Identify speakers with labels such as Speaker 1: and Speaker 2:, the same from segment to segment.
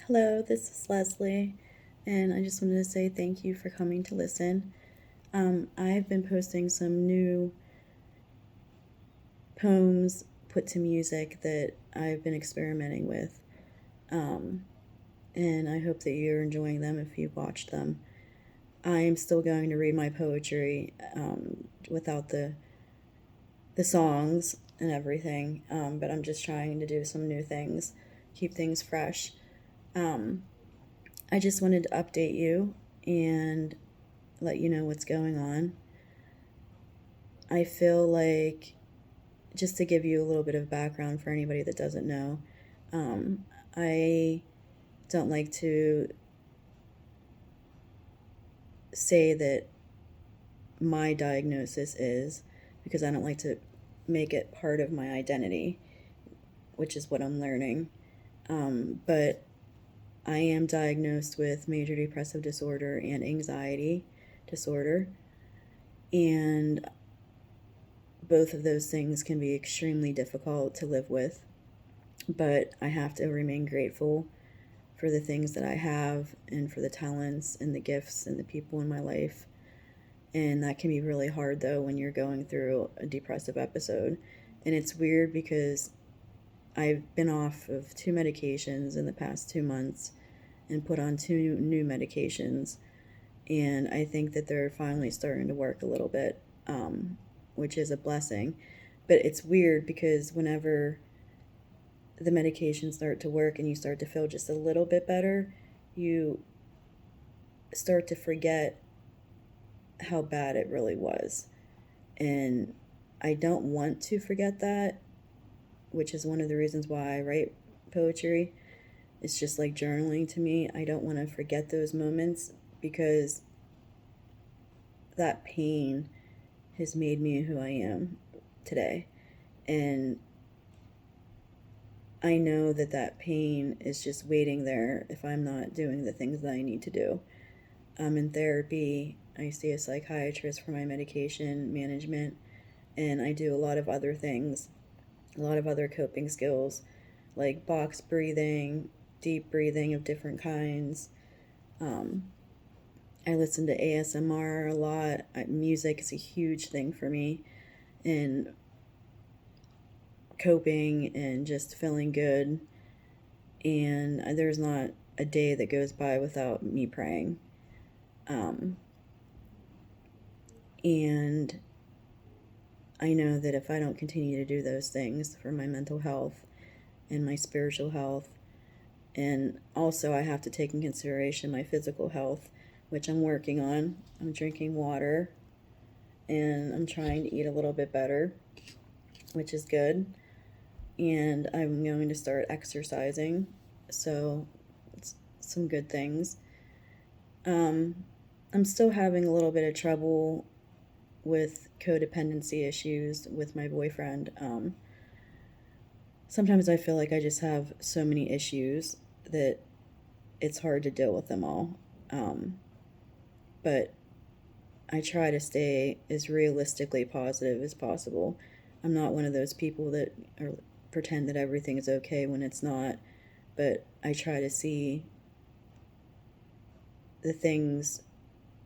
Speaker 1: Hello, this is Leslie, and I just wanted to say thank you for coming to listen. I've been posting some new poems put to music that I've been experimenting with, um, and I hope that you're enjoying them if you've watched them. I am still going to read my poetry without the songs and everything, but I'm just trying to do some new things, keep things fresh. Um, I just wanted to update you and let you know what's going on. I feel like, just to give you a little bit of background for anybody that doesn't know, I don't like to say that my diagnosis is, because I don't like to make it part of my identity, which is what I'm learning. But I am diagnosed with major depressive disorder and anxiety disorder, and both of those things can be extremely difficult to live with. But I have to remain grateful for the things that I have and for the talents and the gifts and the people in my life. And that can be really hard though when you're going through a depressive episode. And it's weird because I've been off of two medications in the past 2 months and put on two new medications. And I think that they're finally starting to work a little bit, which is a blessing. But it's weird because whenever the medications start to work and you start to feel just a little bit better, you start to forget how bad it really was. And I don't want to forget that, which is one of the reasons why I write poetry. It's just like journaling to me. I don't want to forget those moments because that pain has made me who I am today. And I know that that pain is just waiting there if I'm not doing the things that I need to do. I'm in therapy. I see a psychiatrist for my medication management, and I do a lot of other things, a lot of other coping skills, like box breathing, deep breathing of different kinds. Um, I listen to ASMR a lot. Music is a huge thing for me in coping and just feeling good. And there's not a day that goes by without me praying. Um, and I know that if I don't continue to do those things for my mental health and my spiritual health, and also I have to take in consideration my physical health, which I'm working on. I'm drinking water and I'm trying to eat a little bit better, which is good. And I'm going to start exercising, so it's some good things. Um, I'm still having a little bit of trouble with codependency issues with my boyfriend. Sometimes I feel like I just have so many issues that it's hard to deal with them all. Um, but I try to stay as realistically positive as possible. I'm not one of those people that pretend that everything is okay when it's not, but I try to see the things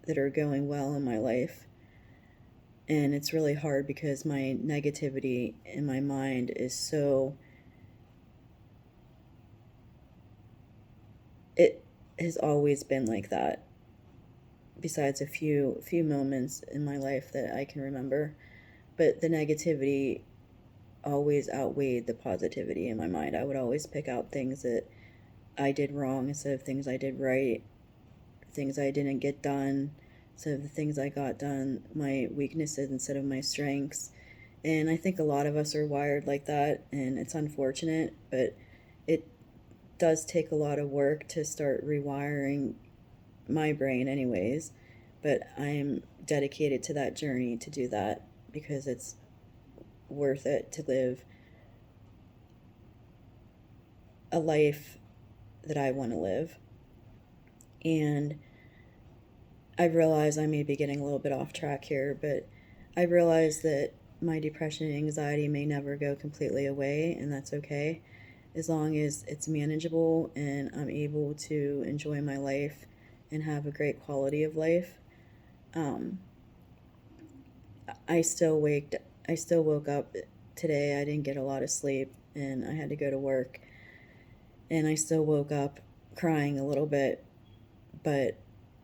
Speaker 1: that are going well in my life. And it's really hard because my negativity in my mind is so, it has always been like that, besides a few moments in my life that I can remember. But the negativity always outweighed the positivity in my mind. I would always pick out things that I did wrong instead of things I did right, things I didn't get done instead of the things I got done, my weaknesses instead of my strengths. And I think a lot of us are wired like that, and it's unfortunate, but it does take a lot of work to start rewiring my brain, anyways. But I'm dedicated to that journey to do that because it's worth it to live a life that I want to live. And I realize I may be getting a little bit off track here, but I realize that my depression and anxiety may never go completely away, and that's okay. as long as it's manageable and I'm able to enjoy my life and have a great quality of life. Um, I still waked I still woke up today. I didn't get a lot of sleep and I had to go to work, and I still woke up crying a little bit, but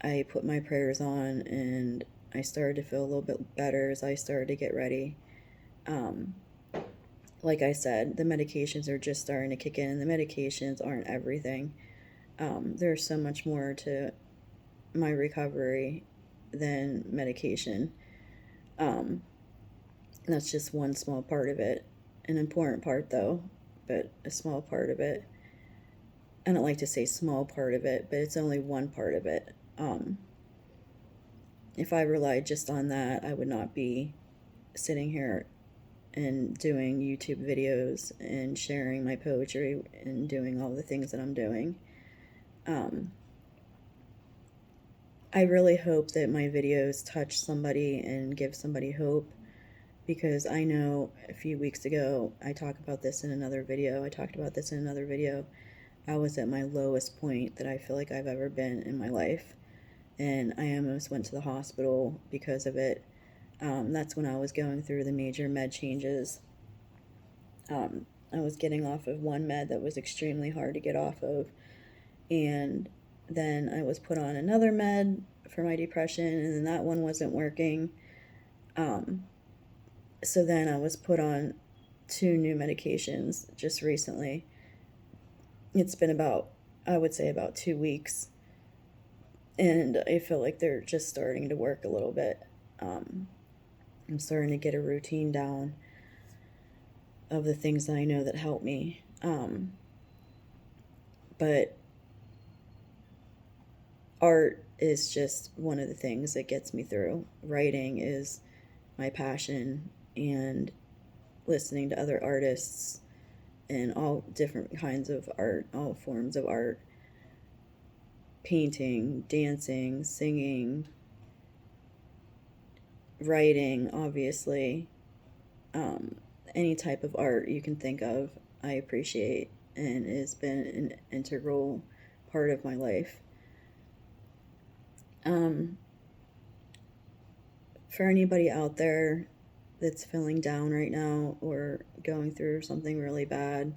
Speaker 1: I put my prayers on and I started to feel a little bit better as I started to get ready. Um, like I said, the medications are just starting to kick in, and the medications aren't everything. There's so much more to my recovery than medication. Um, that's just one small part of it. An important part, though, but a small part of it. I don't like to say small part of it, but it's only one part of it. If I relied just on that, I would not be sitting here and doing YouTube videos and sharing my poetry and doing all the things that I'm doing. Um, I really hope that my videos touch somebody and give somebody hope, because I know a few weeks ago I talked about this in another video. I was at my lowest point that I feel like I've ever been in my life, and I almost went to the hospital because of it. That's when I was going through the major med changes. I was getting off of one med that was extremely hard to get off of, and then I was put on another med for my depression, and then that one wasn't working. So then I was put on 2 new medications just recently. It's been about, I would say, about 2 weeks, and I feel like they're just starting to work a little bit. I'm starting to get a routine down of the things that I know that help me. But art is just one of the things that gets me through. Writing is my passion, and listening to other artists and all different kinds of art, all forms of art, painting, dancing, singing, writing, obviously, any type of art you can think of, I appreciate, and it has been an integral part of my life. For anybody out there that's feeling down right now or going through something really bad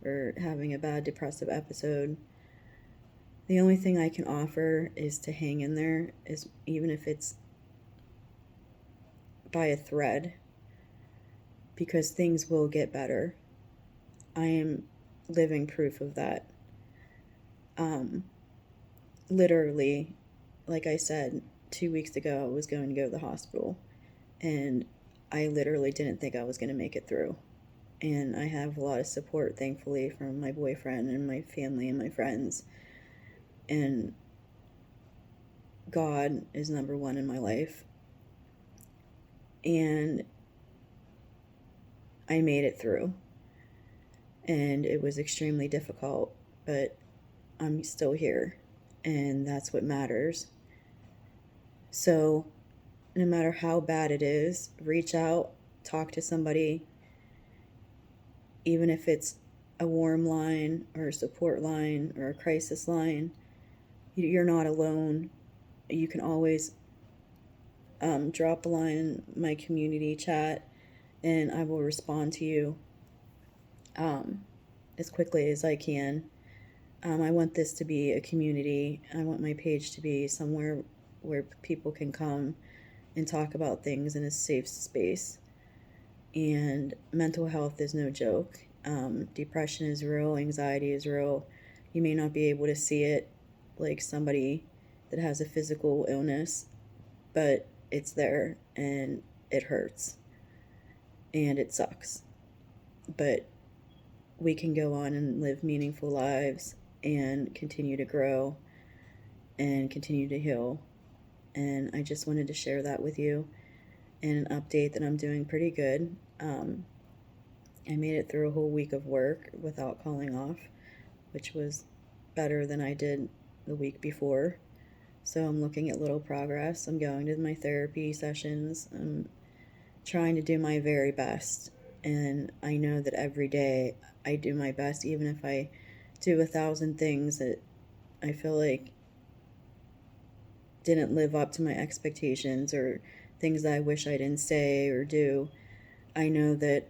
Speaker 1: or having a bad depressive episode, the only thing I can offer is to hang in there, is even if it's by a thread, because things will get better. I am living proof of that. Literally, like I said, 2 weeks ago I was going to go to the hospital, and I literally didn't think I was going to make it through. And I have a lot of support, thankfully, from my boyfriend and my family and my friends. And God is number one in my life. And I made it through. And it was extremely difficult, but I'm still here. And that's what matters. So no matter how bad it is, reach out, talk to somebody, even if it's a warm line or a support line or a crisis line. You're not alone. You can always drop a line in my community chat, and I will respond to you as quickly as I can. I want this to be a community. I want my page to be somewhere where people can come and talk about things in a safe space. And mental health is no joke. Depression is real, anxiety is real. You may not be able to see it like somebody that has a physical illness, but it's there and it hurts and it sucks. But we can go on and live meaningful lives and continue to grow and continue to heal. And I just wanted to share that with you, and an update that I'm doing pretty good. I made it through a whole week of work without calling off, which was better than I did the week before. So I'm looking at little progress. I'm going to my therapy sessions. I'm trying to do my very best. And I know that every day I do my best, even if I do 1,000 things that I feel like didn't live up to my expectations, or things that I wish I didn't say or do. I know that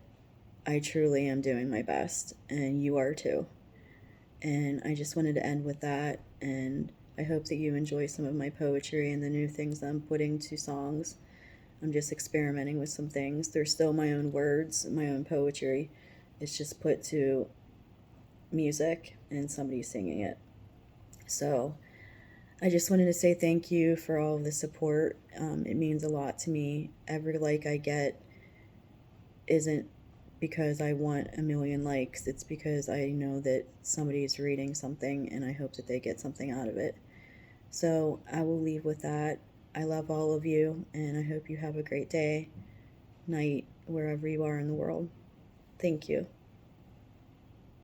Speaker 1: I truly am doing my best, and you are too. And I just wanted to end with that. And I hope that you enjoy some of my poetry and the new things that I'm putting to songs. I'm just experimenting with some things. They're still my own words, my own poetry. It's just put to music and somebody singing it. So I just wanted to say thank you for all of the support. It means a lot to me. Every like I get isn't because I want a million likes. It's because I know that somebody's reading something and I hope that they get something out of it. So I will leave with that. I love all of you, and I hope you have a great day, night, wherever you are in the world. Thank you.